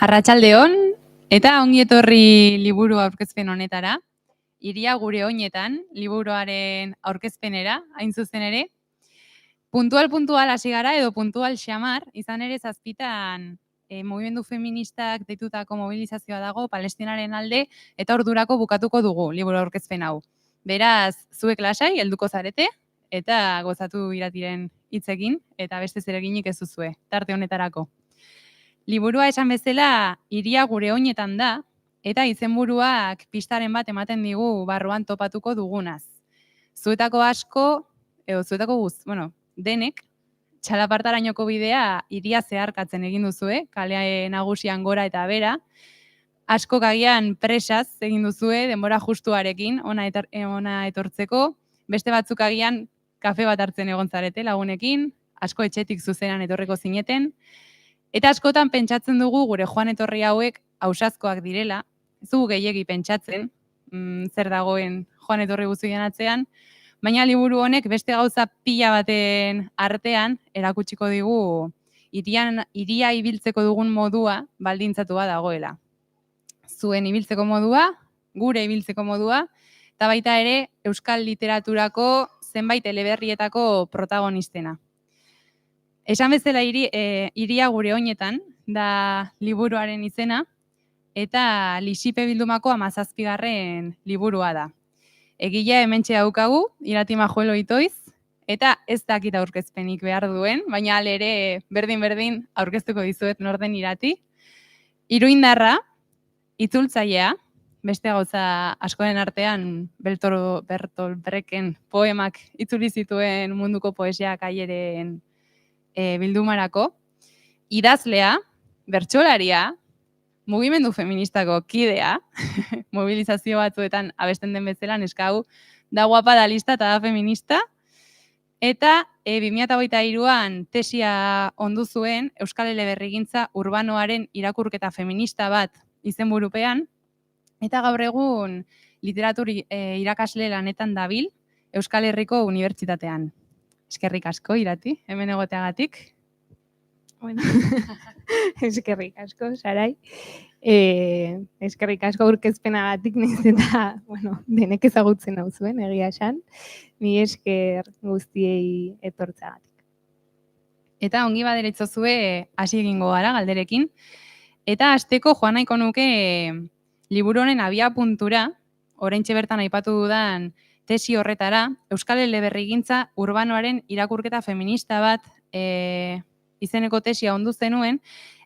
Arratsaldeon eta ongi etorri liburu aurkezpen honetara. Hiria gure oinetan liburuaren aurkezpenera, hain zuzen ere. Puntual hasi gara edo puntual xamar, izan ere zazpitan mugimendu feministak deitutako mobilizazioa dago Palestinaren alde eta ordurako bukatuko dugu liburu aurkezpen hau. Beraz, zuek lasai helduko zarete eta gozatu iratiren hitzekin eta beste zereginik ez duzue tarte honetarako. Liburua esan bezala hiria gure oinetan da eta izenburuak pistaren bat ematen digu barruan topatuko dugunaz. Zuetako asko, edo zuetako denek, txalapartarainoko bidea hiria zeharkatzen egin duzue, kale nagusian gora eta bera. Askok agian presaz egin duzue, denbora justuarekin, ona etortzeko. Beste batzuk agian kafe bat hartzen egon zarete lagunekin, asko etxetik zuzenan etorreko zineten. Eta askotan pentsatzen dugu gure joan etorri hauek ausazkoak direla, ez dugu gehiegi pentsatzen, zer dagoen joan etorri guztien atzean, baina liburu honek beste gauza pila baten artean erakutsiko digu hiria ibiltzeko dugun modua baldintzatua dagoela. Zuen ibiltzeko modua, gure ibiltzeko modua, eta baita ere euskal literaturako zenbait eleberrietako protagonistena. Esan bezala hiria gure oinetan da liburuaren izena eta Lixipe bildumako 17. liburua da. Egilea hementxe daukagu, Irati Majuelo Itoiz, eta ez dakit aurkezpenik behar duen, baina ere berdin aurkeztuko dizuet norden Irati. Iruindarra, itzultzailea, beste gauza askoren artean Bertolt Brechten poemak itzuli zituen munduko poesia kaieren bildumarako, idazlea, bertsolaria, mugimendu feministako kidea, mobilizazio batzuetan abesten den bezala neskau, da guapa, da lista eta da feminista, eta 2023an tesia ondu zuen Euskal Eleberrigintza urbanoaren irakurketa feminista bat izenburupean, eta gaur egun literatur irakasle lanetan dabil Euskal Herriko Unibertsitatean. Eskerrik asko, Irati, hemen egoteagatik. Bueno, eskerrik asko, Sarai. Eskerrik asko aurkezpenagatik, nahiz eta, denek ezagutzen hau zuen, egia esan. Ni esker guztiei etortzagatik. Eta ongi baderaitzozue hasi egingo gara galderekin. Eta hasteko joan nahiko nuke liburu honen abiapuntura, oraintxe bertan aipatu dudan tesi horretara, Euskal Eleberrigintza urbanoaren irakurketa feminista bat izeneko tesia ondu zenuen,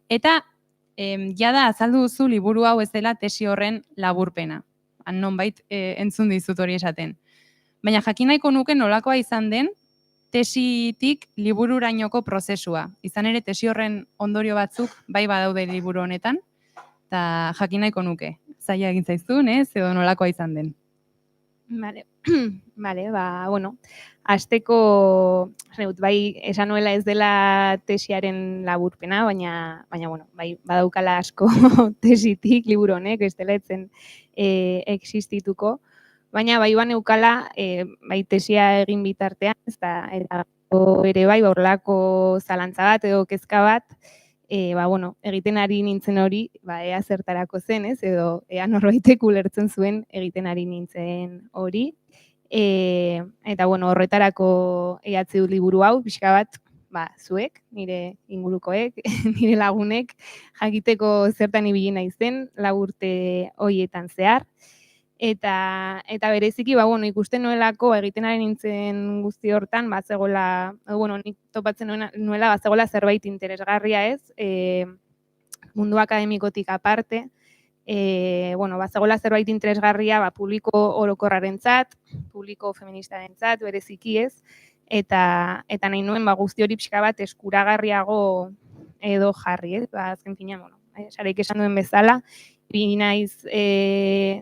eta jada azaldu duzu liburu hau ez dela tesi horren laburpena. Nonbait entzun dizut hori esaten. Baina jakin nahiko nuke nolakoa izan den tesitik libururainoko prozesua. Izan ere tesi horren ondorio batzuk bai badaude liburu honetan, eta jakin nahiko nuke. Zaila egin zaizun, edo nolakoa izan den. Bale, hasteko, bai, esan nuela ez dela tesiaren laburpena, baina bai, badaukala asko tesitik liburu honek, ez dela etzen existituko, baina bai baneukala, bai tesia egin bitartean, eta ere bai, horrelako zalantza bat edo kezka bat, egiten ari nintzen hori, ea zertarako zen, edo ea norbaitek ulertzen zuen egiten ari nintzen hori. Eta horretarako ehatzi du liburu hau, pixka bat, zuek, nire ingurukoek, nire lagunek, jakiteko zertan ibili naizen, laburte horietan zehar. Eta bereziki, ikusten nuelako egiten ari nintzen guzti hortan, nik topatzen nuela bazegoela zerbait interesgarria ez, mundu akademikotik aparte, bazegoela zerbait interesgarria publiko orokorrarentzat, publiko feministarentzat, bereziki ez, eta nahi nuen guzti hori pixka bat eskuragarriago edo jarri, ez, azken fina, Sareik esan duen bezala, naiz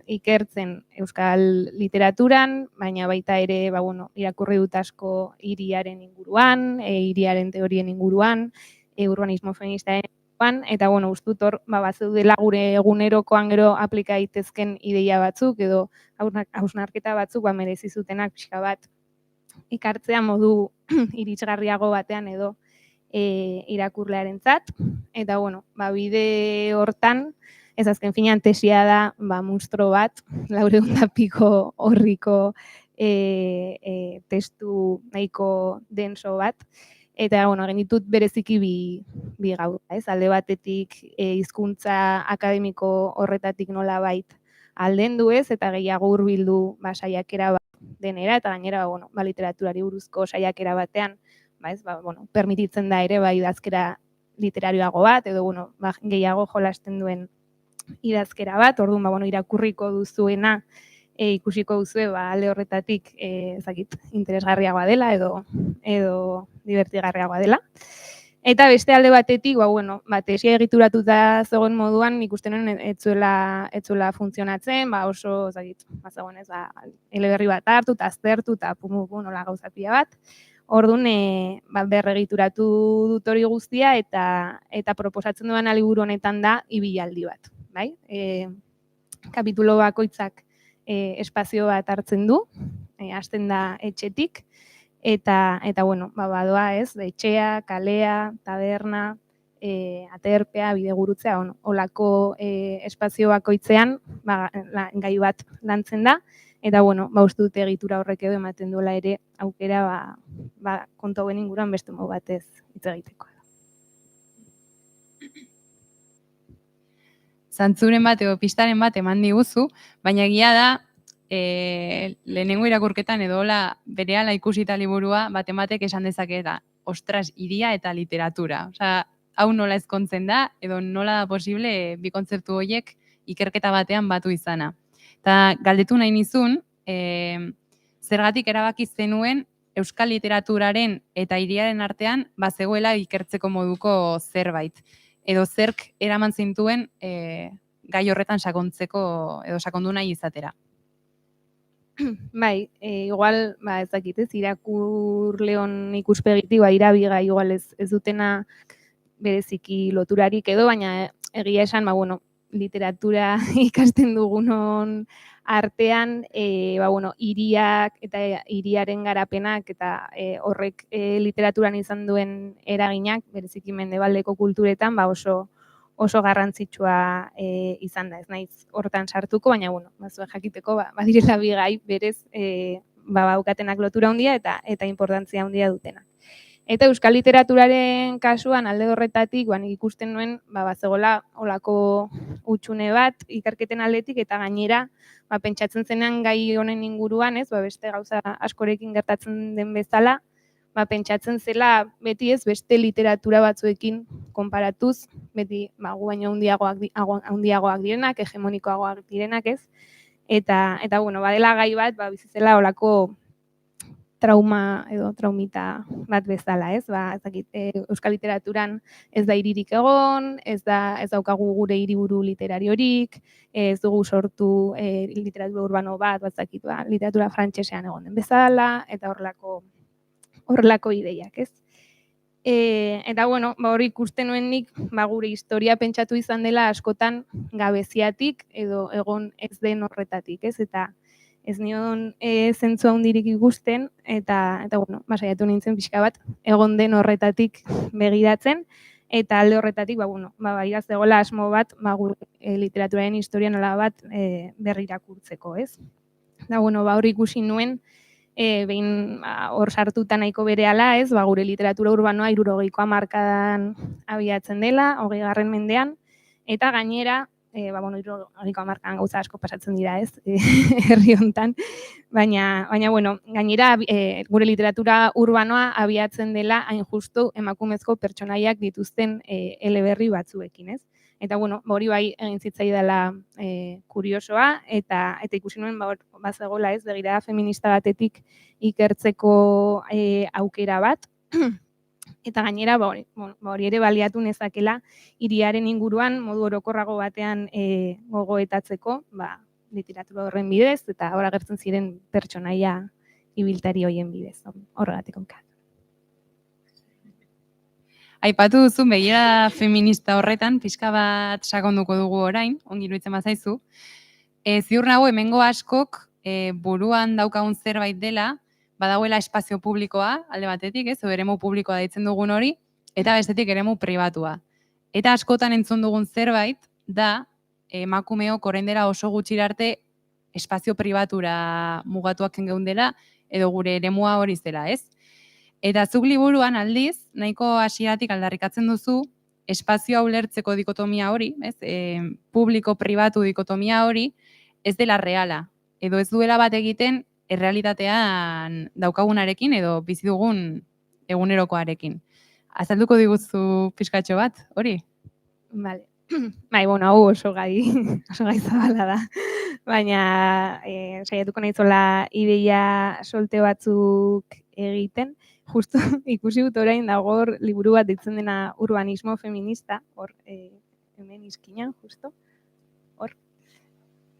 ikertzen euskal literaturan, baina baita ere irakurri dut asko hiriaren inguruan, hiriaren teorien inguruan, urbanismo feministaren inguruan, eta ustut hor bazeudela gure egunerokoan gero aplika daitezken ideia batzuk edo hausnarketa batzuk merezi zutenak pixka bat ikartzea modu iritsgarriago batean edo irakurlearentzat. Eta, bueno, bide hortan, ez azken finean tesia da, munstro bat, 400 piko horriko testu nahiko denso bat. Eta, bueno, genitut bereziki bi gauza, ez? Alde batetik hizkuntza akademiko horretatik nolabait aldendu ez, eta gehiago hurbildu saiakera bat denera, eta gainera, literaturari buruzko saiakera batean, permititzen da ere, idazkera literarioago bat, edo, gehiago jolasten duen idazkera bat, orduan, irakurriko duzuena, ikusiko duzue, alde horretatik, interesgarriagoa dela, edo divertigarriagoa dela. Eta beste alde batetik, tesia egituratuta zegoen moduan, ikusten nuen etzuela funtzionatzen, oso, zegoen ez, eleberri bat hartu, eta aztertu, eta nola gauza pila bat. Orduan, berregituratu dut hori guztia, eta proposatzen duan liburu honetan da ibilaldi bat. Kapitulo bakoitzak espazio bat hartzen du, hasten da etxetik, eta badoa ez, etxea, kalea, taberna, aterpea, bidegurutzea, olako espazio bakoitzean gai bat lantzen da, eta uste dute egitura horrek edo ematen duela ere aukera kontu hauen inguruan beste modu batez hitz egiteko. Zantzuren bat edo pistaren bat eman diguzu, baina egia da, lehenengo irakurketan edo berehala ikusita liburua batek esan dezaketa, ostras, hiria eta literatura. Osea, hau nola ezkontzen da, edo nola da posible bi kontzeptu horiek ikerketa batean batu izana. Eta galdetu nahi nizun, zergatik erabaki zenuen euskal literaturaren eta hiriaren artean bazegoela ikertzeko moduko zerbait. Edo zerk eraman zintuen gai horretan sakontzeko edo sakondu nahi izatera. Bai, igual, ez dakit ez, irakurleon ikuspegitik, irabiga igual ez dutena bereziki loturarik edo, baina egia esan, literatura ikasten dugunon artean, hiriak eta hiriaren garapenak eta horrek literaturan izan duen eraginak, bereziki mendebaldeko kulturetan, oso garrantzitsua izan da, ez naiz hortan sartuko, baina, bazuen jakiteko, badirela bi gai berez baukatenak lotura handia eta importantzia handia dutenak. Eta euskal literaturaren kasuan alde horretatik, ikusten nuen, bazegoela olako utxune bat ikerketen aldetik, eta gainera, pentsatzen zenean gai honen inguruan, ez, beste gauza askorekin gertatzen den bezala, pentsatzen zela beti ez beste literatura batzuekin konparatuz, beti gu baino handiagoak direnak, hegemonikoagoak direnak ez, eta badela gai bat, bizitzela olako trauma edo traumita bat bezala, ez? Euskal literaturan ez da hiririk egon, ez daukagu gure hiriburu literariorik, ez dugu sortu literatura urbano bat, literatura frantsesean egon den bezala, eta horrelako ideiak, ez? Eta, hori ikusten nuen nik, gure historia pentsatu izan dela askotan gabeziatik edo egon ez den horretatik, ez? Eta ez nion zentzu handirik ikusten, eta saiatu nintzen pixka bat, egon den horretatik begiratzen, eta alde horretatik, iraz egola asmo bat, gure literaturaren historia nola bat berrirakurtzeko, ez? Eta, hori ikusi nuen, behin hor sartuta nahiko berehala, ez, gure literatura urbanoa 60ko hamarkadan abiatzen dela, 20. mendean, eta gainera, 60ko hamarkadan gauza asko pasatzen dira, ez, herri hontan, baina, gainera gure literatura urbanoa abiatzen dela hain justu emakumezko pertsonaiak dituzten eleberri batzuekin, ez? Eta, hori bai egin zitzaidala kuriosoa, eta ikusi nuen bazegoela ez, begirada feminista batetik ikertzeko aukera bat, eta gainera, hori ere baliatu nezakela hiriaren inguruan modu orokorrago batean gogoetatzeko, literatura horren bidez, eta hor agertzen ziren pertsonaia ibiltari horien bidez, horregatik onka. Aipatu duzu, begirada feminista horretan, pixka bat sakonduko dugu orain, ongi iruditzen bazaizu. Ziur nago, hemengo askok buruan daukagun zerbait dela, badagoela espazio publikoa, alde batetik, ez, eremu publikoa deitzen dugun hori, eta bestetik eremu pribatua. Eta askotan entzun dugun zerbait da emakumeok orain dela oso gutxira arte espazio pribatura mugatuak geundela edo gure eremua hori zela, ez? Eta zuk liburuan aldiz, nahiko hasieratik aldarrikatzen duzu, espazioa ulertzeko dikotomia hori, ez? Publiko-pribatu dikotomia hori, ez dela reala, edo ez duela bat egiten errealitatean daukagunarekin edo bizi dugun egunerokoarekin. Azalduko diguzu pixkatxo bat, hori? Vale. Bai, bueno, hau oso gai zabala da. Baina saiatuko naizola ideia solte batzuk egiten. Justo ikusi dut orain dagor liburu bat ditzen dena urbanismo feminista, hor hemen izkinan, justo. Hor,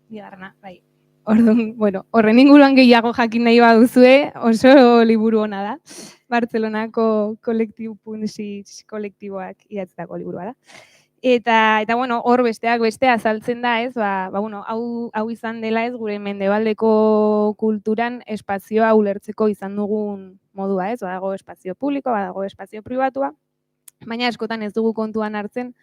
bigarrena, bai. Orduan, bueno, horren inguruan gehiago jakin nahi baduzue, oso liburu ona da. Bartzelonako kolektiboak idatzitako liburua da. Eta bueno, hor besteak beste azaltzen da, ez? Bueno, hau izan dela, ez, gure mendebaldeko kulturan espazioa ulertzeko izan dugun modua, ez? Badago espazio publiko, badago espazio pribatua, baina askotan ez dugu kontuan hartzen,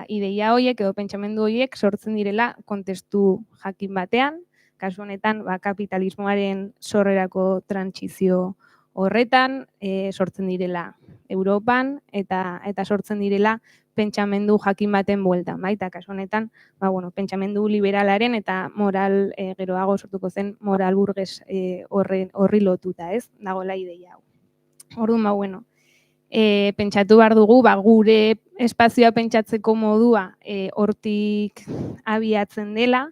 ideia horiek edo pentsamendu horiek sortzen direla kontestu jakin batean, kasu honetan, kapitalismoaren sorrerako trantsizio horretan, sortzen direla Europan eta sortzen direla pentsamendu jakin baten bueltan, eta kasu honetan, pentsamendu liberalaren eta moral geroago sortuko zen moral burges horri lotuta, ez? Dagoela ideia hau. Orduan, pentsatu behar dugu, gure espazioa pentsatzeko modua hortik abiatzen dela,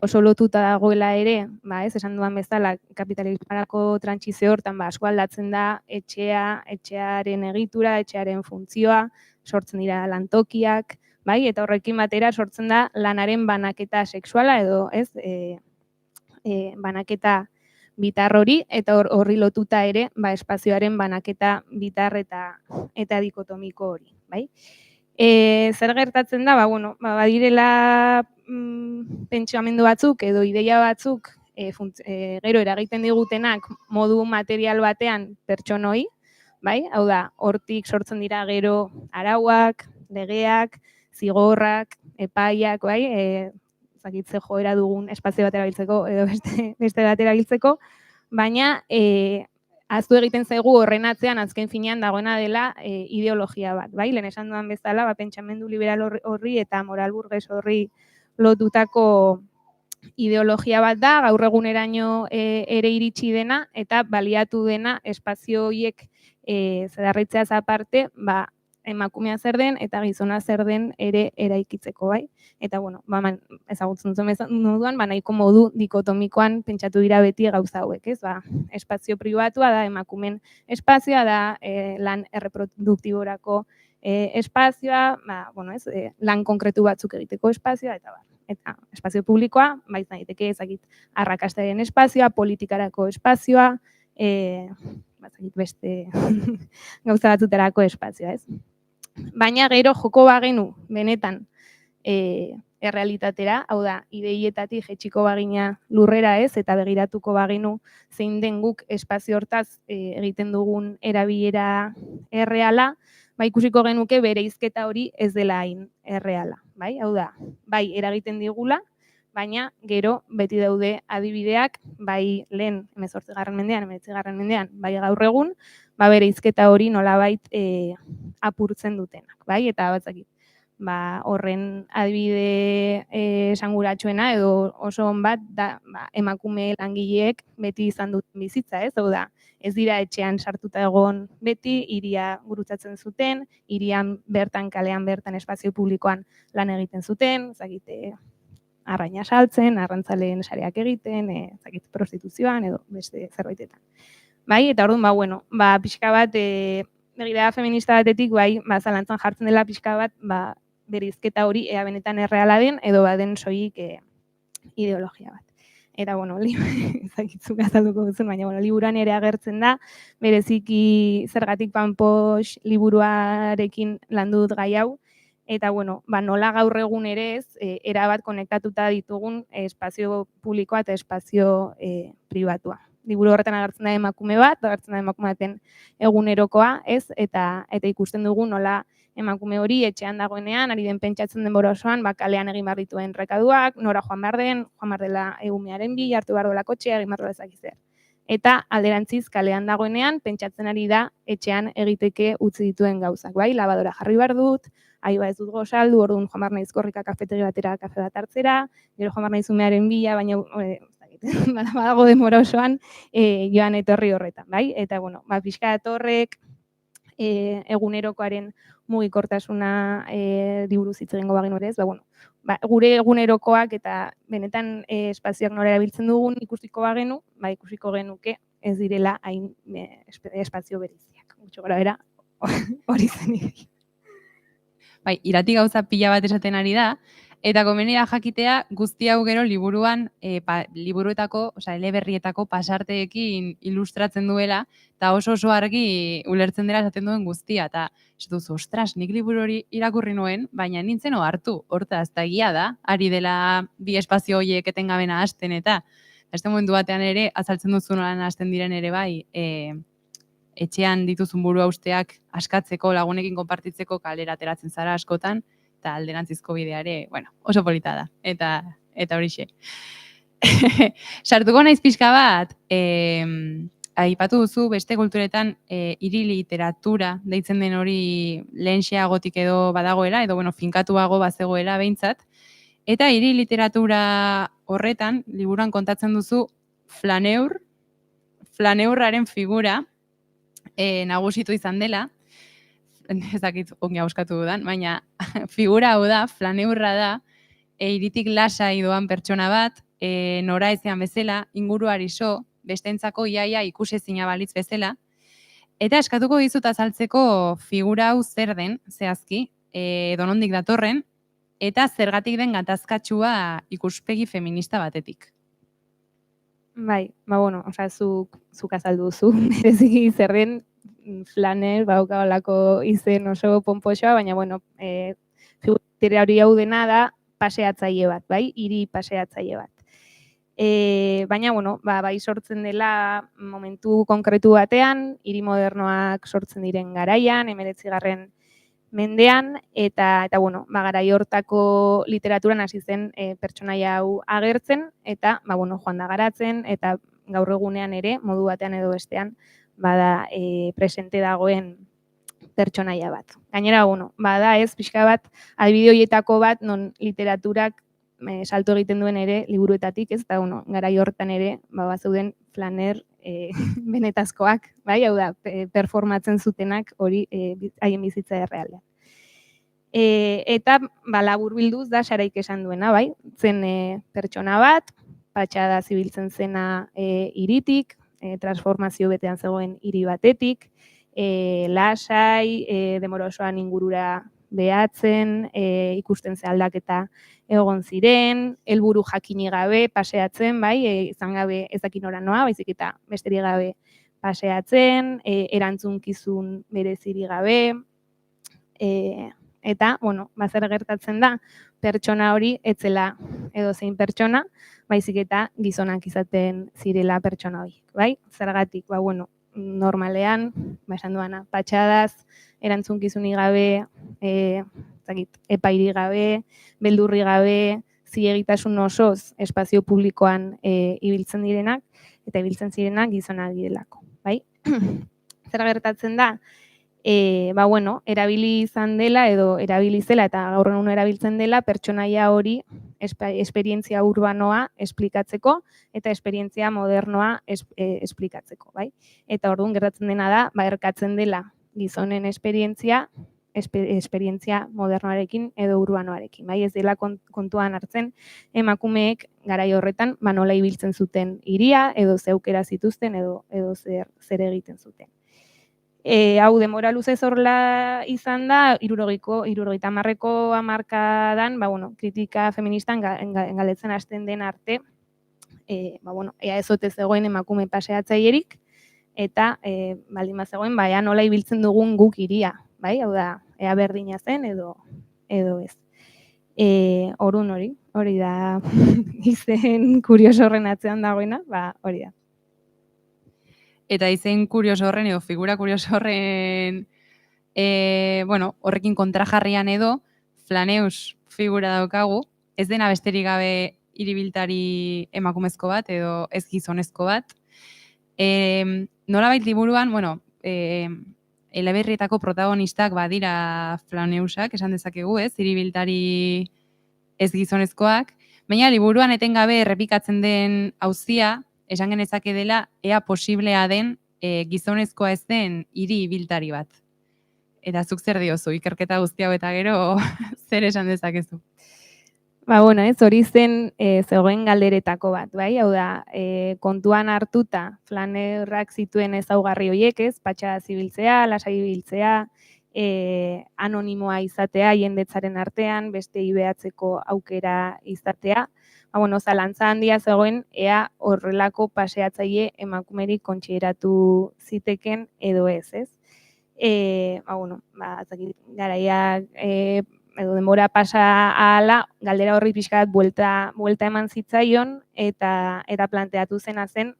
oso lotuta dagoela ere, ez, esan duan bezala, kapitalismarako trantsizio hortan asko aldatzen da etxearen egitura, etxearen funtzioa, sortzen dira lantokiak, eta horrekin batera sortzen da lanaren banaketa sexuala edo, ez, banaketa bitar hori, eta horri lotuta ere, espazioaren banaketa bitar eta dikotomiko hori, bai? Zer gertatzen da, badirela pentsamendu batzuk edo ideia batzuk gero eragiten digutenak modu material batean pertsonoi, bai? Hau da, hortik sortzen dira gero arauak, legeak, zigorrak, epaiak, bai? Zakitze joera dugun espazio bat erabiltzeko edo beste bat erabiltzeko, baina ahaztu egiten zaigu horren atzean azken finean dagoena dela ideologia bat, bai? Lehen esan duan bezala, pentsamendu liberal horri eta moral burges horri lotutako ideologia bat da, gaur eguneraino ere iritsi dena eta baliatu dena espazio horiek zedarritzeaz aparte, emakumea zer den eta gizona zer den ere eraikitzeko, bai? Eta, ezagutzen zuen moduan, nahiko modu dikotomikoan pentsatu dira beti gauza hauek, ez? Espazio pribatua da emakumen espazioa da, lan erreproduktiborako espazioa, lan konkretu batzuk egiteko espazioa, eta espazio publikoa, izan daiteke ezagit arrakastaren espazioa, politikarako espazioa, beste gauza batzuterako espazioa, ez? Baina gero joko bagenu benetan errealitatera, hau da, ideietatik jetxiko bagina lurrera, ez, eta begiratuko bagenu zein den guk espazio hortaz egiten dugun erabilera erreala, ikusiko genuke bereizketa hori ez dela hain erreala, bai? Hau da, bai eragiten digula, baina gero beti daude adibideak, bai lehen 18. mendean, 19. mendean, bai gaur egun, bereizketa hori nolabait apurtzen dutenak, bai? Eta batzakit, horren adibide esanguratsuena edo oso on bat da emakume langileek beti izan duten bizitza, ez? Hau da, ez dira etxean sartuta egon beti, hiria gurutzatzen zuten, hirian bertan, kalean bertan, espazio publikoan lan egiten zuten, ezagite, arraina saltzen, arrantzaleen sareak egiten, ezagite, prostituzioan edo beste zerbaitetan. Bai, eta orduan, pixka bat, begirada feminista batetik, zalantzan jartzen dela pixka bat, bereizketa hori ea benetan erreala den, edo baden soilik ideologia bat. Eta, ezakitzuk azalduko duzun, baina, liburuan ere agertzen da, bereziki zergatik Panpox liburuarekin landu dut gai hau, eta, nola gaur egun ere ez, erabat konektatuta ditugun espazio publikoa eta espazio pribatua. liburu horretan agertzen da emakume bat, agertzen da emakume baten egunerokoa, ez? Eta ikusten dugu nola emakume hori etxean dagoenean, ari den pentsatzen denbora osoan, kalean egin behar dituen rekaduak, nora joan behar dela egumearen bi, hartu behar duela kotxea, egin behar duela ezakit zer. Eta alderantziz kalean dagoenean, pentsatzen ari da etxean egiteke utzi dituen gauzak, bai? Labadora jarri behar dut, ez dut gozaldu, orduan joan behar naiz korrika kafetegi batera, kafe bat hartzera, gero joan behar naiz umearen bila, baina badago denbora osoan joan etorri horretan, bai? Eta, pixka horrek egunerokoaren mugikortasuna liburuz hitz egingo bagenu ere ez, gure egunerokoak eta benetan espazioak nora erabiltzen dugun ikusiko bagenu, ikusiko genuke ez direla hain espazio bereziak. Gutxo gora bera, hori zen. Bai, irati gauza pila bat esaten ari da, eta komeni da jakitea guzti hau gero liburuan, liburuetako, eleberrietako pasarteekin ilustratzen duela, eta oso argi ulertzen dela esaten duen guztia, eta ez duzu, ostras, nik liburu hori irakurri nuen, baina nintzen hartu, hortaz, eta egia da, ari dela bi espazio horiek etengabena hasten, eta beste momentu batean ere, azaltzen duzu nolan hasten diren ere bai, etxean dituzun burua usteak askatzeko, lagunekin konpartitzeko kalera ateratzen zara askotan, eta alderantzizko bideare, oso polita da, eta horixe. Sartuko naiz pixka bat, aipatu duzu beste kulturetan hiri literatura deitzen den hori lehenxeagotik edo badagoela, edo finkatuago bazegoela behintzat, eta hiri literatura horretan, liburuan kontatzen duzu flaneurraren figura nagusitu izan dela, ez dakit ongi hauskatu dudan, baina figura hau da, flaneurra da, hiritik lasai doan pertsona bat, nora ezean bezala, inguruari so, bestentzako iaia ikusezina balitz bezala, eta eskatuko dizut azaltzeko figura hau zer den, zehazki, donondik datorren, eta zergatik den gatazkatsua ikuspegi feminista batetik. Bai, zuk azaldu duzu, bereziki zer den flaner, baukaolako izen oso pomposoa, baina, figura hori hau dena da paseatzaile bat, bai, hiri paseatzaile bat. Baina, bai sortzen dela momentu konkretu batean, hiri modernoak sortzen diren garaian, 19. mendean, eta garai hortako literaturan hasi zen pertsonaia hau agertzen, eta, joan da garatzen, eta gaur egunean ere, modu batean edo bestean, bada presente dagoen pertsonaia bat. Gainera, bada ez, pixka bat, adibide horietako bat, non literaturak salto egiten duen ere, liburuetatik, ez, eta, garai hortan ere, bazeuden flaner benetazkoak, bai, hau da, performatzen zutenak hori haien bizitza errealean. Eta, laburbilduz da, Xaraik esan duena, bai, zen pertsona bat, patxada zibiltzen zena hiritik, transformazio betean zegoen hiri batetik, lasai, denbora osoan ingurura behatzen, ikusten ze aldaketa egon ziren, helburu jakini gabe paseatzen, bai, izan gabe ez dakin nora noa, baizik eta besterik gabe paseatzen, erantzunkizun bereziri gabe, eta, zer gertatzen da, pertsona hori etzela edozein pertsona, baizik eta gizonak izaten zirela pertsona hori, bai? Zergatik, normalean, esan duana, patxadaz, erantzunkizunik gabe, epairi gabe, beldurri gabe, zilegitasun osoz espazio publikoan ibiltzen direnak, eta ibiltzen zirenak gizonak direlako, bai? Zer gertatzen da, erabili izan dela edo erabili zela eta gaur egun erabiltzen dela pertsonaia hori esperientzia urbanoa esplikatzeko eta esperientzia modernoa esplikatzeko, bai? Eta orduan gertatzen dena da, erkatzen dela gizonen esperientzia modernoarekin edo urbanoarekin, bai? Ez dela kontuan hartzen emakumeek garai horretan nola ibiltzen zuten hiria edo zeukera zituzten edo zer egiten zuten. Hau denbora luze zorla izan da, 70ko hamarkadan, kritika feministan galetzen hasten den arte, ea ez ote zegoen emakume paseatzailerik, eta baldin bazegoen, nola ibiltzen dugun guk hiria, bai? Hau da, ea berdina zen edo ez. Orduan hori da izen kurioso horren atzean dagoena, hori da. eta izen kurioso horren edo figura kurioso horren horrekin kontrajarrian edo Flaneus figura daukagu, ez dena besterik gabe hiribiltari emakumezko bat edo ez gizonezko bat. Nolabait liburuan, eleberrietako protagonistak badira Flaneusak, esan dezakegu, ez, hiribiltari ez gizonezkoak, baina liburuan etengabe errepikatzen den auzia, esan genezake dela, ea posiblea den gizonezkoa ez den hiri ibiltari bat. Eta zuk zer diozu, ikerketa guzti hau eta gero zer esan dezakezu? Hori zen zegoen galderetako bat, bai? Hau da, kontuan hartuta Flanerrak zituen ezaugarri horiek, ez? Patxada zibiltzea, lasai ibiltzea, anonimoa izatea jendetzaren artean, beste behatzeko aukera izatea. Zalantza handia zegoen, ea horrelako paseatzaile emakumerik kontsideratu ziteken edo ez, ez? Garaia edo denbora pasa ahala, galdera horri pixka bat buelta eman zitzaion eta planteatu zena zen,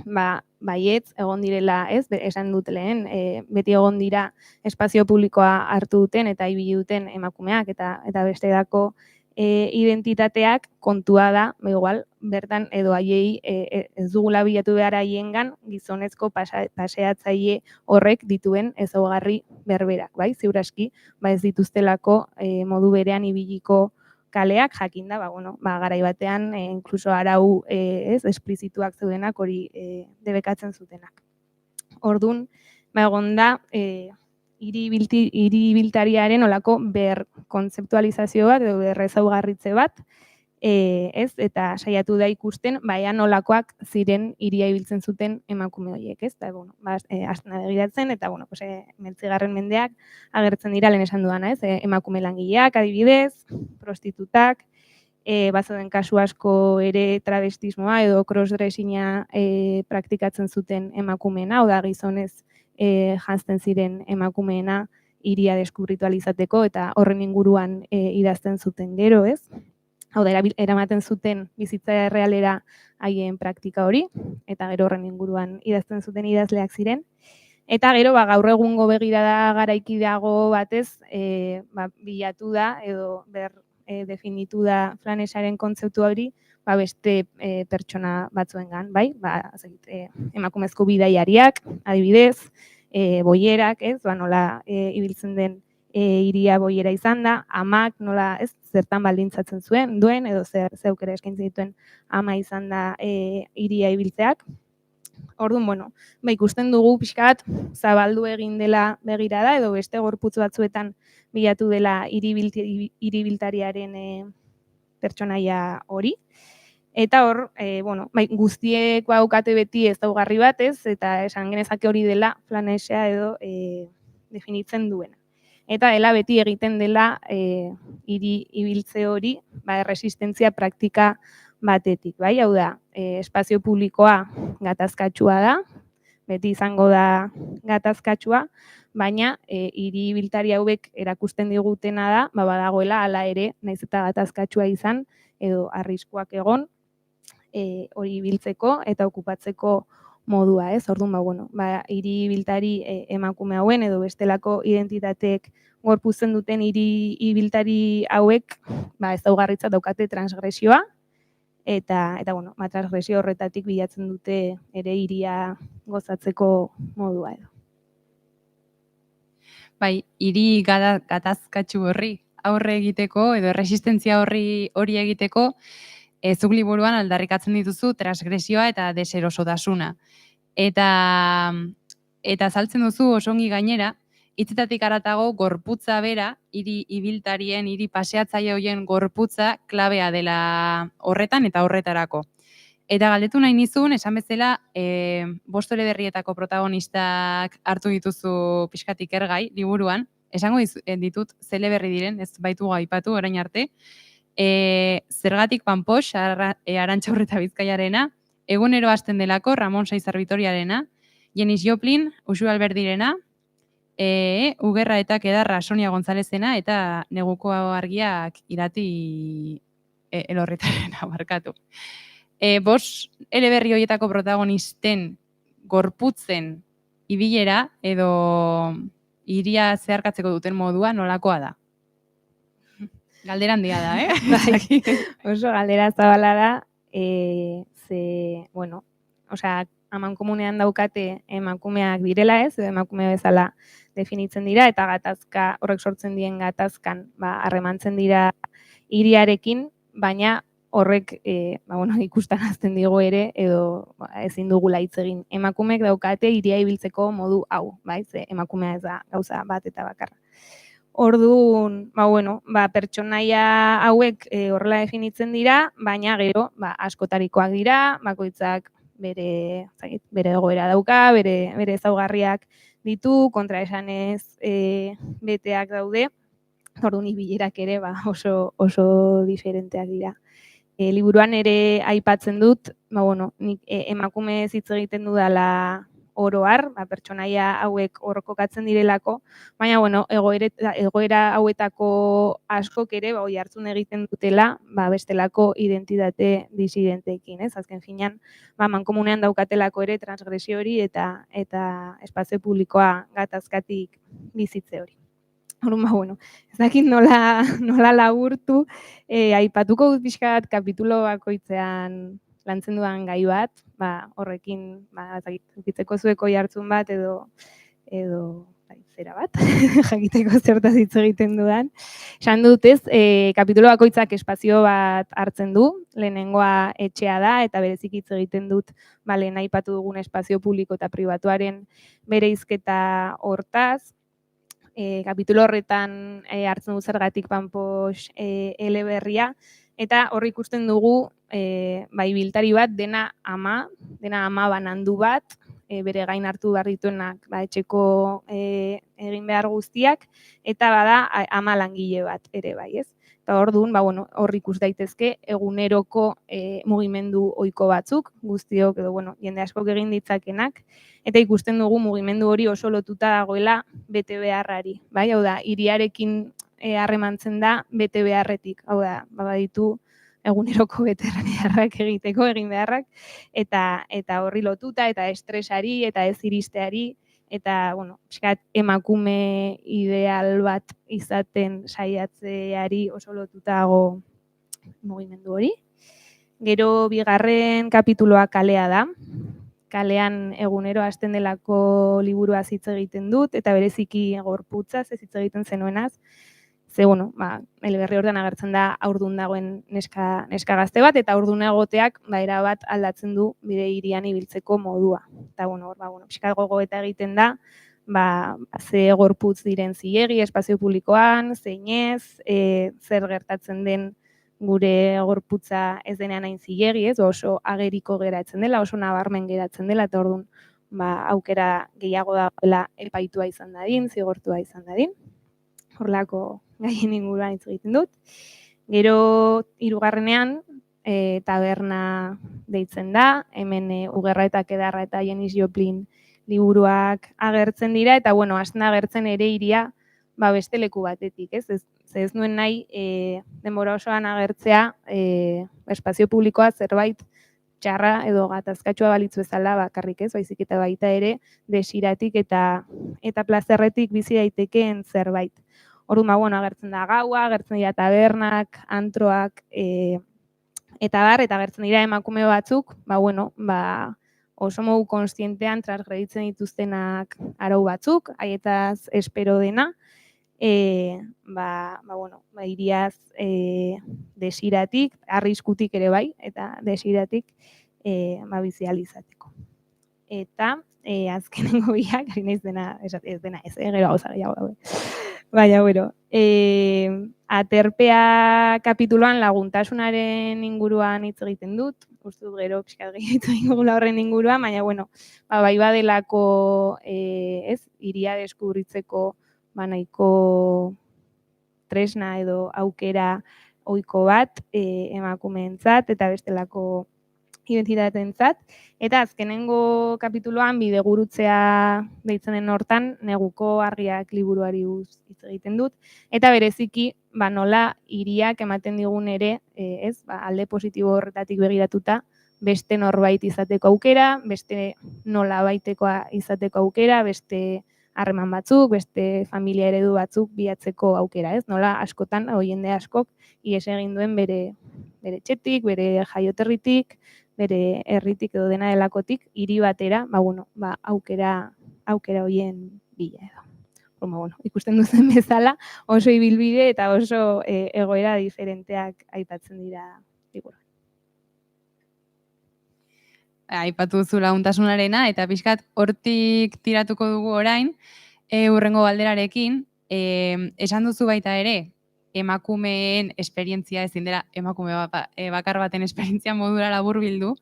baietz egon direla, ez, esan dut lehen, beti egon dira espazio publikoa hartu duten eta ibili duten emakumeak eta besteetako identitateak kontua da, igual, bertan edo haiei ez dugula bilatu behar haiengan gizonezko paseatzaile horrek dituen ezaugarri berberak, bai? Ziur aski, ez dituztelako modu berean ibiliko kaleak jakinda, garai batean inkluso arau esplizituak zeudenak hori debekatzen zutenak. Ordun, egon da hiribiltariaren olako kontzeptualizazio bat edo berrezaugarritze bat, ez, eta saiatu da ikusten ea nolakoak ziren hiria ibiltzen zuten emakume horiek, ez? Hasten begiratzen eta Hemeretzigarren mendeak agertzen dira lehen esan dudana, ez? Emakume langileak, adibidez, prostitutak, bazeuden kasu asko ere travestismoa edo crossdressinga praktikatzen zuten emakumeena, hau da gizonez janzten ziren emakumeena hiria deskubritu ahal izateko eta horren inguruan idazten zuten gero, ez? Hau da, eramaten zuten bizitza errealera haien praktika hori, eta gero horren inguruan idazten zuten idazleak ziren. Eta gero, gaur egungo begirada garaiki dago batez, bilatu da, edo definitu da Flanesaren kontzeptu hori, beste pertsona batzuengan, bai? Emakumezko bidaiariak, adibidez, boierak, ez? Nola ibiltzen den hiria boiera izan da, amak nola ez zertan baldintzatzen duen, edo zeukera eskaintzen dituen ama izan da hiria ibiltzeak. Orduan, ikusten dugu pixka bat zabaldu egin dela begirada, edo beste gorputz batzuetan bilatu dela hiribiltariaren pertsonaia hori. Eta hor, guztiek daukate beti ezaugarri bat, ez, eta esan genezake hori dela Flanesea edo definitzen duena. Eta dela beti egiten dela hiri ibiltze hori, erresistentzia praktika batetik, bai? Hau da, espazio publikoa gatazkatsua da, beti izango da gatazkatsua, baina hiri ibiltari hauek erakusten digutena da, badagoela hala ere, naiz eta gatazkatsua izan edo arriskuak egon hori ibiltzeko eta okupatzeko modua, ez? Orduan, hiri ibiltari emakume hauen edo bestelako identitateek gorpuzten duten hiri ibiltari hauek ezaugarritzat daukate transgresioa eta transgresio horretatik bilatzen dute ere hiria gozatzeko modua edo. Bai, hiri gatazkatsu horri aurre egiteko edo erresistentzia hori egiteko zuk liburuan aldarrikatzen dituzu transgresioa eta deserosotasuna. Eta azaltzen duzu osongi gainera, hitzetatik haratago gorputza bera, hiri ibiltarien, hiri paseatzaile horien gorputza klabea dela horretan eta horretarako. Eta galdetu nahi nizun, esan bezala, 5 eleberrietako protagonistak hartu dituzu pixkatik ergai liburuan, esango ditut zeleberri diren, ez baitu aipatu orain arte, Zergatik Panpox, Arantxaurreta Bizkaiarena, Egunero hasten delako, Ramon Saizar Vitoriarena, Janis Joplin, Uxue Alberdirena, Ugerra eta Kedarra Sonia Gonzalezena, eta Neguko Argiak Irati Elorritarena barkatu. 5 eleberri horietako protagonisten gorputzen ibilera edo hiria zeharkatzeko duten modua nolakoa da? Galdera handia da, Bai, oso galdera zabala da, bueno, osea, amankomunean daukate emakumeak direla edo emakume bezala definitzen dira, eta gatazka, horrek sortzen dien gatazkan, harremantzen dira hiriarekin, baina horrek, ikustarazten digu ere, edo ezin dugula hitz egin. Emakumeek daukate hiria ibiltzeko modu hau, bai, ze emakumea ez da gauza bat eta bakarra. Orduan, pertsonaia hauek horrela definitzen dira, baina gero, askotarikoak dira, bakoitzak bere egoera dauka, bere ezaugarriak ditu, kontraesanez beteak daude. Orduan ibilerak ere oso diferenteak dira. Liburuan ere aipatzen dut, nik emakume hitz egiten dudala oro har, pertsonaia hauek hor kokatzen direlako, baina egoera hauetako askok ere oihartzun egiten dutela, bestelako identitate disidenteekin, ez? Azken finean, mankomunean daukatelako ere transgresio hori eta espazio publikoa gatazkatik bizitze hori. Orduan, ez dakit nola laburtu, aipatuko dut pixkat kapitulo bakoitzean lantzen dudan gai bat, horrekin, jakiteko zueko jartzun bat edo zera bat, jakiteko zertaz hitz egiten dudan. Esan dut ez, kapitulo bakoitzak espazio bat hartzen du, lehenengoa etxea da, eta berezik hitz egiten dut, lehen aipatu dugun espazio publiko eta pribatuaren bereizketa hortaz. Kapitulo horretan hartzen du zergatik Panpox eleberria, eta hor ikusten dugu biltari bat dena ama banandu bat, bere gain hartu behar dituenak etxeko egin behar guztiak, eta bada ama langile bat ere bai, ez? Eta orduan, hor ikus daitezke eguneroko mugimendu ohiko batzuk, guztiok edo jende askok egin ditzakenak, eta ikusten dugu mugimendu hori oso lotuta dagoela bete beharrari, bai? Hau da, hiriarekin harremantzen da bete beharretik, hau da, baditu eguneroko bete beharrak egiteko, egin beharrak, eta horri lotuta, eta estresari, eta ez iristeari, eta, emakume ideal bat izaten saiatzeari oso lotutago mugimendu hori. Gero bigarren kapituloa kalea da. Kalean egunero hasten delako liburua hitz egiten dut, eta bereziki gorputzaz ez hitz egiten zenuenaz. Ze, eleberri horretan agertzen da haurdun dagoen neska gazte bat, eta haurdun egoteak erabat aldatzen du bide hirian ibiltzeko modua. Eta, pixka gogoeta egiten da, ze gorputz diren zilegi, espazio publikoan, zeinez, zer gertatzen den gure gorputza ez denean hain zilegi, ez, oso ageriko geratzen dela, oso nabarmen geratzen dela, eta orduan, aukera gehiago dagoela epaitua izan dadin, zigortua izan dadin. Horrelako gaien inguruan hitz egiten dut. Gero, hirugarrenean, taberna deitzen da, hemen Ugerra Kedarra eta Janis Joplin liburuak agertzen dira, eta, hasten agertzen ere hiria beste leku batetik, ez? Ez nuen nahi, denbora osoan agertzea, espazio publikoa zerbait txarra edo gatazkatsua balitz bezala bakarrik, ez? Baizik eta baita ere, desiratik eta plazerretik bizi daitekeen zerbait. Orduan, agertzen da gaua, agertzen dira tabernak, antroak, eta agertzen dira emakume batzuk, oso modu konstientean transgreditzen dituztenak arau batzuk, haietaz espero dena, hiriaz desiratik, arriskutik ere bai, eta desiratik bizializateko. Eta azkenengo biak, ez dena, gero gauza gehiago daude. Baina, aterpea kapituloan laguntasunaren inguruan hitz egiten dut, uste dut gero pixkat gehiago ingula horren inguruan, baina, bai badelako hiria deskubritzeko nahiko tresna edo aukera ohiko bat emakumeentzat eta bestelako identitateentzat, eta azkenengo kapituloan bidegurutzea deitzen den hortan neguko argiak liburuari hitz egiten dut, eta bereziki nola hiriak ematen digun ere, alde positibo horretatik begiratuta, beste norbait izateko aukera, beste nolabaitekoa izateko aukera, beste harreman batzuk, beste familia eredu batzuk bilatzeko aukera, ez? Nola askotan, jende askok ihes egin duen bere etxetik, bere jaioterritik, bere herritik edo dena delakotik hiri batera, aukera hoien bila edo. Ikusten duzen bezala oso ibilbide eta oso egoera diferenteak aipatzen dira liburuan. Aipatu duzu laguntasunarena eta pixkat hortik tiratuko dugu orain, hurrengo galderarekin, esan duzu baita ere, emakumeen esperientzia ezin dela emakume bakar baten esperientzia modura laburbildu,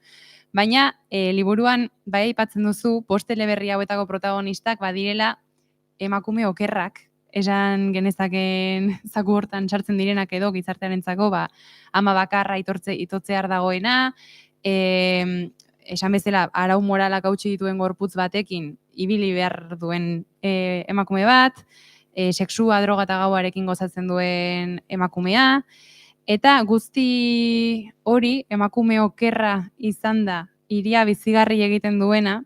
baina liburuan bai aipatzen duzu post eleberri hauetako protagonistak badirela emakume okerrak, esan genezaken zaku hortan sartzen direnak edo gizartearentzako ama bakarra itotzear dagoena, esan bezala arau moralak hautsi dituen gorputz batekin ibili behar duen emakume bat, sexua, droga eta gauarekin gozatzen duen emakumea, eta guzti hori emakume okerra izan da hiria bizigarri egiten duena,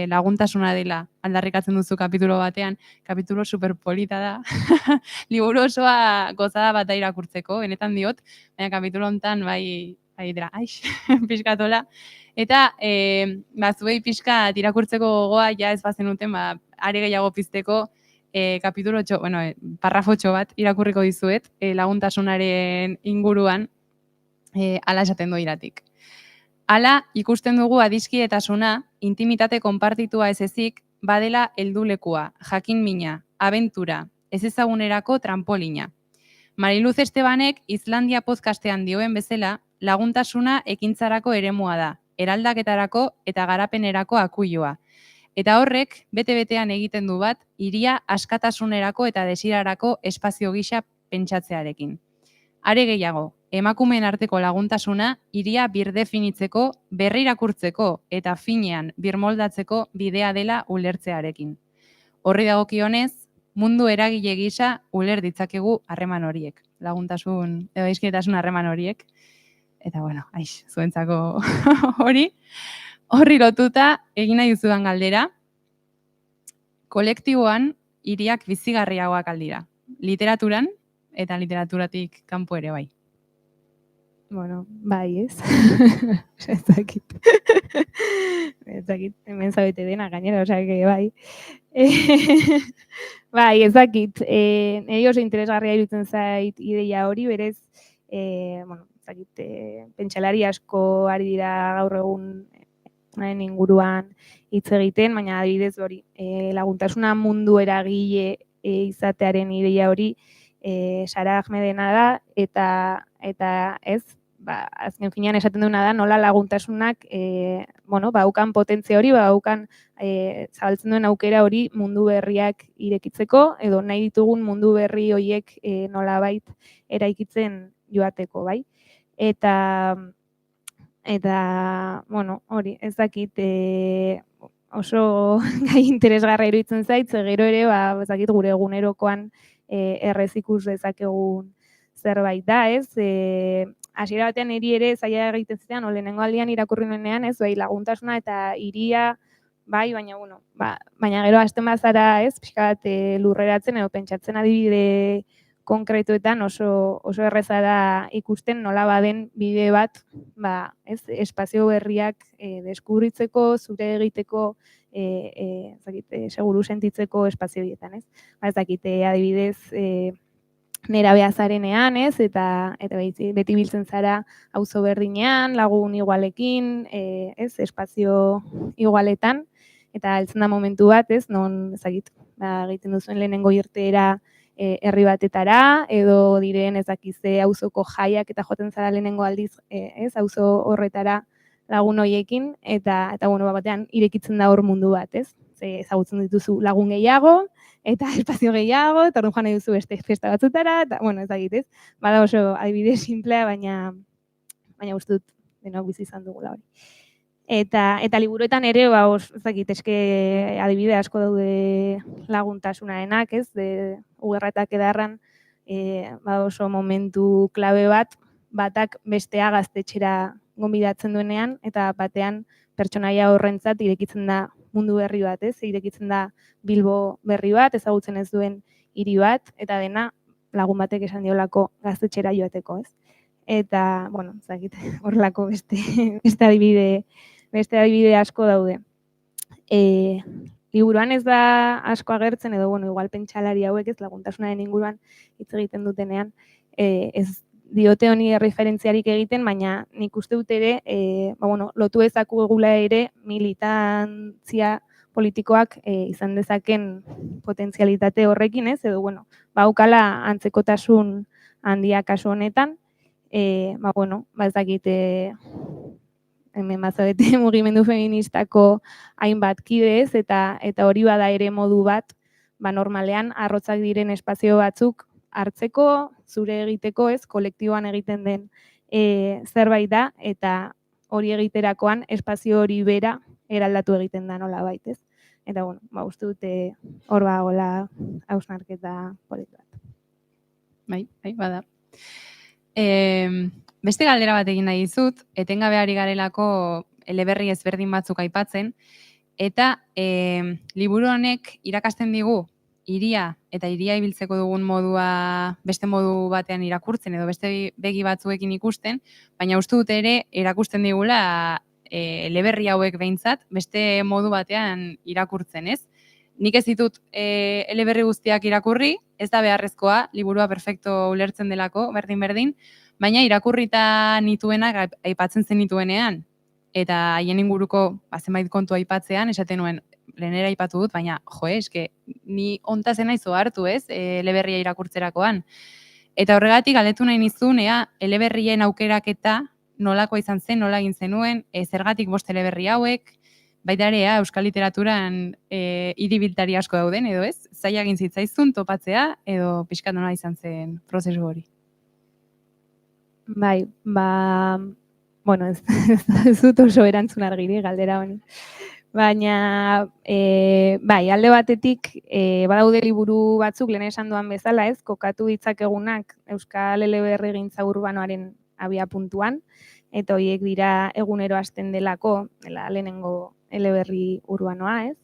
laguntasuna dela aldarrikatzen duzu kapitulo batean, kapitulo superpolita da, liburu osoa gozada bat da irakurtzeko, benetan diot, baina kapitulo honetan bai dira, pixkatola, eta zuei pixkat irakurtzeko gogoa ja ez bazenuten, are gehiago pizteko, kapitulo parrafotxo bat irakurriko dizuet, laguntasunaren inguruan, ala esaten du iratik. Hala, ikusten dugu adiskidetasuna, intimitate konpartitua ez ezik, badela heldulekua, jakin mina, abentura, ez ezagunerako trampolina. Mariluz Estebanek Islandia podcastean dioen bezala, laguntasuna ekintzarako eremua da, eraldaketarako eta garapenerako akuilua. Eta horrek, bete-betean egiten du bat, hiria askatasunerako eta desirarako espazio gisa pentsatzearekin. Are gehiago, emakumeen arteko laguntasuna hiria birdefinitzeko, berrirakurtzeko eta finean birmoldatzeko bidea dela ulertzearekin. Horri dagokionez, mundu eragile gisa uler ditzakegu harreman horiek, laguntasun edo adiskidetasun harreman horiek. Eta zuentzako horri lotuta egin nahi duzudan galdera, kolektiboan hiriak bizigarriagoak aldira, literaturan eta literaturatik kanpo ere bai. Bai, ez? Ez dakit. Hemen zabete dena gainera, bai. Bai, ez dakit. Niri oso interesgarria iruditzen zait ideia hori, berez, pentsalari asko ari dira gaur egun inguruan hitz egiten, baina adibidez hori, laguntasuna mundu eragile izatearen ideia hori, Sara Ahmedena da, eta ez, azken finean esaten duena da, nola laguntasunak, baukan potentzia hori, baukan zabaltzen duen aukera hori mundu berriak irekitzeko, edo nahi ditugun mundu berri horiek nolabait eraikitzen joateko, bai? Eta hori, ez dakit oso gai interesgarra iruditzen zait, gero ere, ez dakit gure egunerokoan errez ikus dezakegun zerbait da, ez? Hasiera batean niri ere zaila egiten zidan, lehenengo aldian irakurri nuenean, ez, laguntasuna eta hiria, bai, baina gero hasten bazara, ez, pixka bat lurreratzen edo pentsatzen adibide konkretuetan oso erreza da ikusten nola baden bide bat, ez, espazio berriak deskubritzeko, zure egiteko, seguru sentitzeko espazio horietan, ez? Ez dakite adibidez nera behazarenean, ez, eta beti biltzen zara auzo berdinean, lagun igualekin, ez, espazio igualetan, eta heltzen da momentu bat, ez, non, ezagit, egiten duzuen lehenengo irteera herri batetara, edo diren ezakize auzoko jaiak eta joaten zara lehenengo aldiz, ez, auzo horretara lagun hoiekin, eta batean irekitzen da hor mundu bat, ez? Ezagutzen dituzu lagun gehiago, eta espazio gehiago, eta orduan joan nahi duzu beste festa batzutara, eta, ez dakit, ez? Bada oso adibide simplea, baina uste dut denok bizi izan dugula hori. Eta liburuetan ere, ez dakit, eske adibide asko daude laguntasunarenak, ez? Ugerra eta Kedarran, oso momentu klabe bat, batak bestea gaztetxera gonbidatzen duenean, eta batean pertsonaia horrentzat irekitzen da mundu berri bat, ez? Irekitzen da Bilbo berri bat, ezagutzen ez duen hiri bat, eta dena lagun batek esan diolako gaztetxera joateko, ez? Eta, bueno, zakit, horrelako beste adibide asko daude. Liburuan ez da asko agertzen, edo, bueno, igual pentsalari hauek ez laguntasunaren inguruan hitz egiten dutenean, ez diote honi referentziarik egiten, baina nik uste dut ere, lotu ezaku egula ere militantzia politikoak izan dezaken potentzialitate horrekin, ez? Edo, bueno, baukala antzekotasun handia kasu honetan, ez dakit, hemen bazabete mugimendu feministako hainbat kidez, eta hori bada ere modu bat, normalean arrotzak diren espazio batzuk hartzeko, zure egiteko, ez, kolektiboan egiten den zerbait da, eta hori egiterakoan espazio hori bera eraldatu egiten da nola baitez. Eta, bueno, uste dute hor bagola hausnarketa polit bat. Bai, bada. Beste galdera bat egin nahi dizut, etengabe ari garelako eleberri ezberdin batzuk aipatzen, eta liburu honek irakasten digu hiria eta hiria ibiltzeko dugun modua beste modu batean irakurtzen edo beste begi batzuekin ikusten, baina uste dut ere erakusten digula eleberri hauek behintzat beste modu batean irakurtzen, ez? Nik ez ditut eleberri guztiak irakurri, ez da beharrezkoa, liburua perfecto ulertzen delako, berdin, baina irakurrita nituenak aipatzen zenituenean, eta haien inguruko zenbait kontu aipatzean, esaten nuen, lehenera aipatu dut, baina, eske, ni ontazen naiz hartu, ez, eleberria irakurtzerakoan. Eta horregatik galdetu nahi nizun, eleberrien aukeraketa nolakoa izan zen, nola egin zenuen, zergatik 5 eleberri hauek, baita ere, euskal literaturan hiribiltari asko dauden, edo ez? Zaila egin zitzaizun topatzea, edo pixkat nola izan zen prozesu hori. Bai, bueno, ez dut oso erantzun argiri galdera honi. Baina, bai, alde batetik, badaude liburu batzuk, lehen esan duan bezala, ez, kokatu ditzakegunak euskal eleberri gintza urbanoaren abia puntuan, eta horiek dira egunero hasten delako, lehenengo eleberri urbanoa, ez,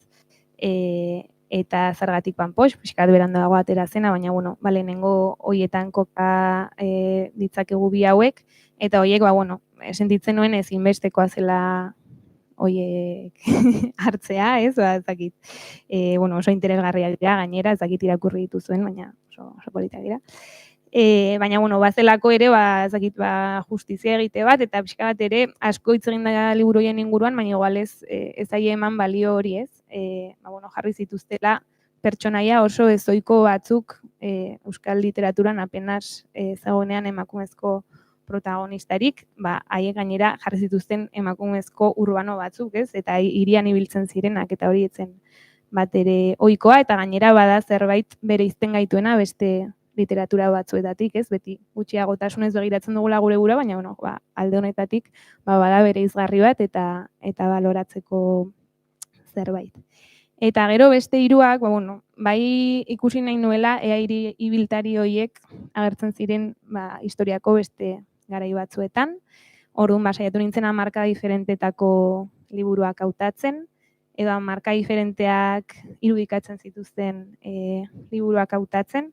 eta zergatik panpox, pixkat berandago atera zena, baina, bueno, lehenengo horietan koka ditzakegu bi hauek, eta horiek, sentitzen nuen ezinbestekoa zela horiek hartzea, ez, ezakit, oso interesgarria dira, gainera, ezakit irakurri dituzuen, baina oso politak dira. Baina, bazelako ere, ezakit, justizia egite bat, eta pixka bat ere, asko hitz egin da liburuien inguruan, baina igual ez aie eman balio hori ez. Jarri zituztela pertsonaia oso ezoiko batzuk euskal literaturan apenas zagonean emakumezko protagonistarik, haiek gainera jarri zituzten emakumezko urbano batzuk, ez? Eta hirian ibiltzen zirenak, eta hori etzen bat ere ohikoa, eta gainera bada zerbait bere izten gaituena beste literatura batzuetatik, ez? Beti gutxiagotasunez begiratzen dugula gure gura, baina alde honetatik bada bere izgarri bat eta baloratzeko zerbait. Eta gero beste hiruak, bai ikusi nahi nuela ea hiri ibiltari horiek agertzen ziren historiako beste garai batzuetan. Orduan saiatu nintzen marka diferentetako liburuak hautatzen, edo marka diferenteak irudikatzen zituzten liburuak hautatzen,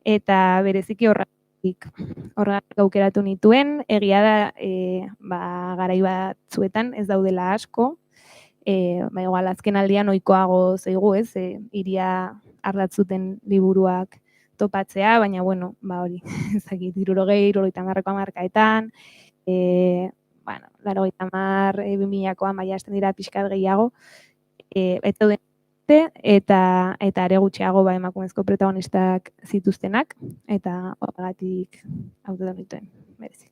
eta bereziki horregatik aukeratu nituen, egia da garai batzuetan ez daudela asko, igual azken aldian ohikoago zaigu, ez, hiria ardatzuten liburuak topatzea, baina hori, ezakit, 70-70 hamarkaetan, 80 2000koan baina hasten dira pixkat gehiago, eta are gutxiago emakumezko protagonistak zituztenak, eta horregatik hautatu nituen, berezik.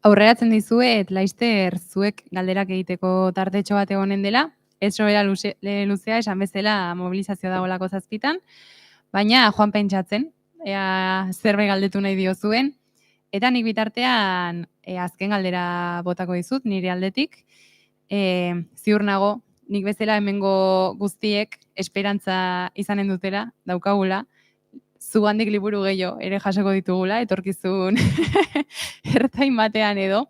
Aurreratzen dizuet, Laister, zuek galderak egiteko tartetxo bat egonen dela, ez sobera luzea esan bezala mobilizazio dagoelako 7, baina joan pentsatzen, zerbait galdetu nahi diozuen, eta nik bitartean azken galdera botako dizut, nire aldetik, ziur nago, nik bezala hemengo guztiek esperantza izanen dutela, daukagula, zugandik liburu gehiago ere jasoko ditugula, etorkizun ertain batean edo.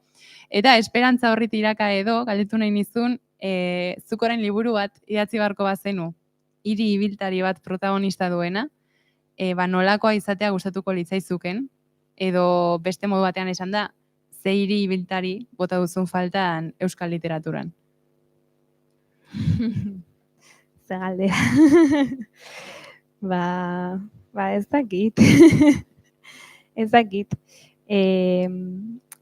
Eta esperantza horri tiraka edo, galdetu nahi nizun, zuk orain liburu bat idatzi beharko bazenu, hiri ibiltari bat protagonista duena, nolakoa izatea gustatuko litzaizuken, edo beste modu batean esan da, ze hiri ibiltari bota duzun faltan euskal literaturan. Ze galdera. Ez dakit. Ez dakit.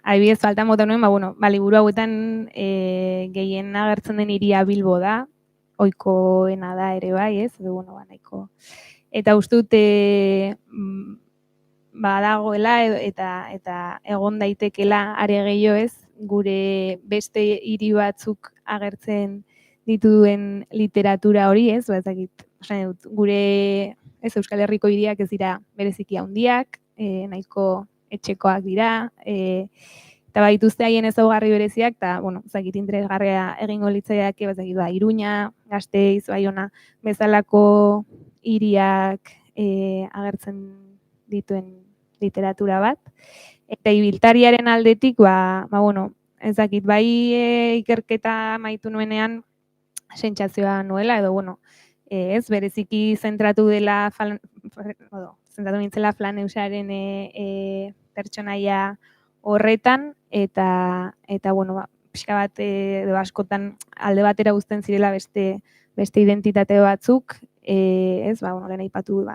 Adibidez faltan bota nuen, liburu hauetan gehien agertzen den hiria Bilbo da, ohikoena da ere bai, ez? Edo, nahiko. Eta uste dute badagoela eta egon daitekela are gehiago ez, gure beste hiri batzuk agertzen dituen literatura hori, ez? Ez dakit, gure Euskal Herriko hiriak ez dira bereziki handiak, nahiko etxekoak dira, eta baituzte haien ezaugarri bereziak, eta, ez dakit interesgarria egingo litzaidak, Iruña, Gasteiz, Baiona, bezalako hiriak agertzen dituen literatura bat. Eta ibiltariaren aldetik, ez dakit, bai ikerketa amaitu nuenean sentsazioa nuela, edo, ez, bereziki zentratu nintzela Flaneusaren pertsonaia horretan, eta pixka bat edo askotan alde batera uzten zirela beste identitate batzuk, ez, lehen aipatu,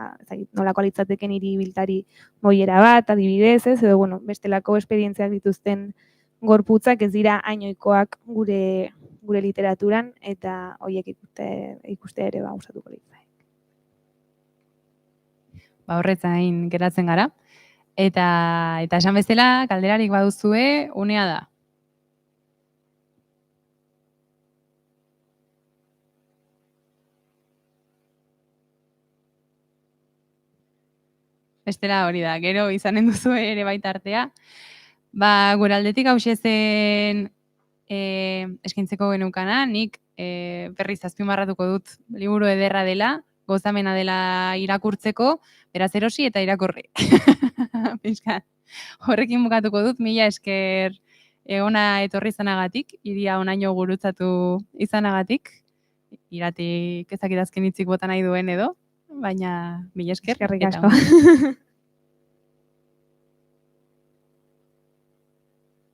nolako litzateken hiri ibiltari moiera bat, adibidez, ez, edo, bestelako esperientziak dituzten gorputzak ez dira hainoikoak gure literaturan, eta horiek ikuste ere gustatuko litzai. Horretzain geratzen gara. Eta esan bezala, galderarik baduzue, unea da. Bestela hori da, gero izanen duzu ere baita artea. Gure aldetik hauxe zen eskintzeko geneukana, nik berriz azpimarratuko dut liburu ederra dela, gozamena dela irakurtzeko, beraz erosi eta irakurri. Horrekin bukatuko dut, mila esker ona etorri izanagatik, hiria honaino gurutzatu izanagatik, iratik ezakit azken hitzik bota nahi duen edo, baina mila esker. Eskerrik asko.